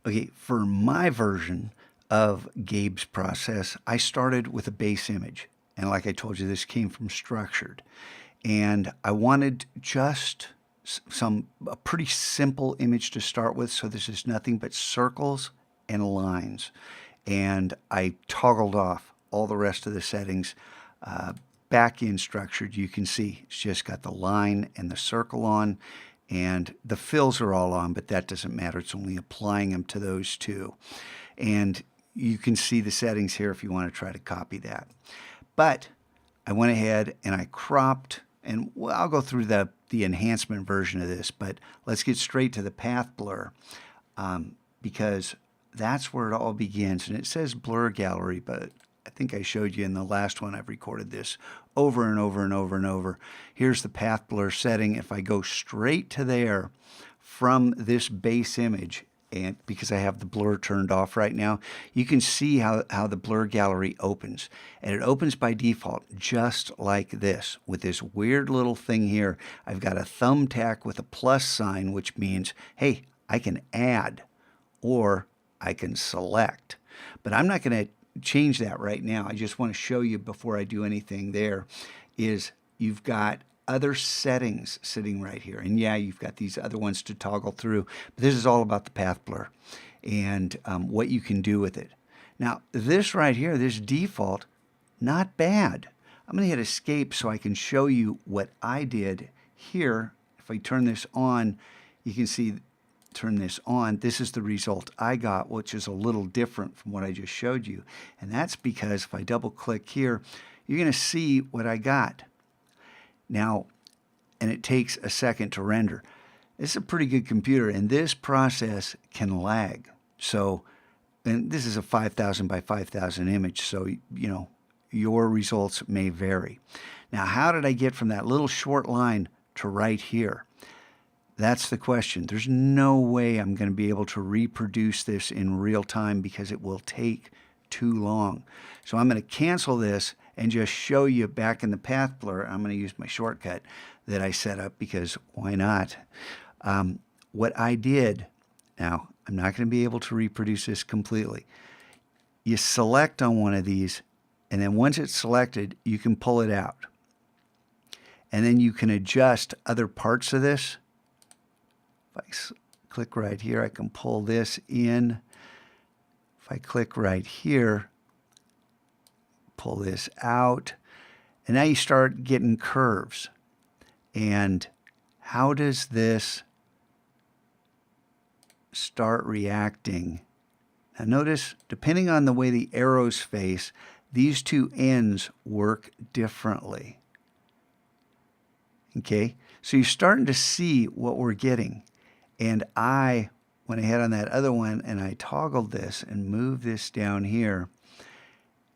Okay, for my version of Gabe's process, I started with a base image. And like I told you, this came from Structured. And I wanted just a pretty simple image to start with. So this is nothing but circles and lines. And I toggled off all the rest of the settings. Back in Structured, you can see it's just got the line and the circle on, and the fills are all on, but that doesn't matter. It's only applying them to those two. And you can see the settings here if you want to try to copy that. But I went ahead and I cropped, and well, I'll go through the enhancement version of this, but let's get straight to the path blur, because that's where it all begins. And it says blur gallery, but I think I showed you in the last one I've recorded this over and over and over and over. Here's the path blur setting. If I go straight to there from this base image, and because I have the blur turned off right now, you can see how the blur gallery opens. And it opens by default just like this, with this weird little thing here. I've got a thumbtack with a plus sign, which means, hey, I can add or I can select. But I'm not going to change that right now. I just want to show you before I do anything there is you've got other settings sitting right here. And yeah, you've got these other ones to toggle through. But this is all about the path blur and what you can do with it. Now, this right here, this default, not bad. I'm going to hit escape so I can show you what I did here. If I turn this on, you can see, turn this on, this is the result I got, which is a little different from what I just showed you. And that's because if I double click here, you're going to see what I got. Now, and it takes a second to render. This is a pretty good computer, and this process can lag. So, and this is a 5,000 by 5,000 image, so, you know, your results may vary. Now, how did I get from that little short line to right here? That's the question. There's no way I'm going to be able to reproduce this in real time because it will take too long. So I'm going to cancel this and just show you back in the path blur. I'm going to use my shortcut that I set up because why not? What I did, now I'm not going to be able to reproduce this completely. You select on one of these, and then once it's selected, you can pull it out. And then you can adjust other parts of this. If I click right here, I can pull this in. If I click right here, pull this out, and now you start getting curves. And how does this start reacting? Now notice, depending on the way the arrows face, these two ends work differently. Okay, so you're starting to see what we're getting. And I went ahead on that other one and I toggled this and moved this down here.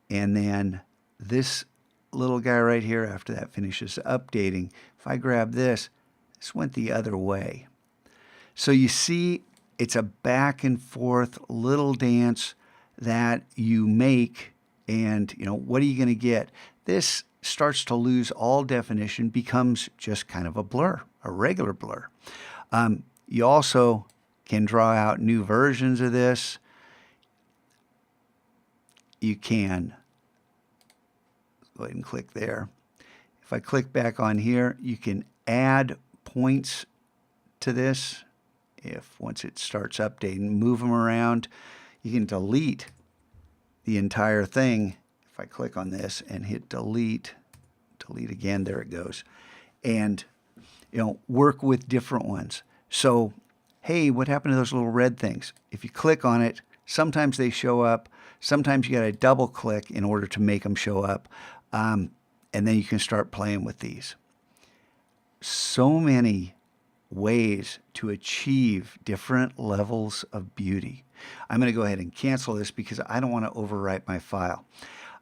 And then this little guy right here, after that finishes updating, if I grab this, this went the other way. So you see, it's a back and forth little dance that you make, and you know, what are you going to get? This starts to lose all definition, becomes just kind of a blur, a regular blur. You also can draw out new versions of this. You can go ahead and click there. If I click back on here, you can add points to this. If once it starts updating, move them around. You can delete the entire thing. If I click on this and hit delete, delete again, there it goes. And you know, work with different ones. So, hey, what happened to those little red things? If you click on it, sometimes they show up. Sometimes you got to double click in order to make them show up. And then you can start playing with these. So many ways to achieve different levels of beauty. I'm going to go ahead and cancel this because I don't want to overwrite my file.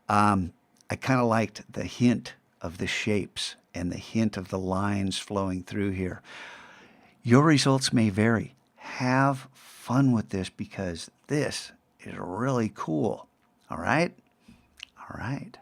I kind of liked the hint of the shapes and the hint of the lines flowing through here. Your results may vary. Have fun with this because this is really cool. All right? All right.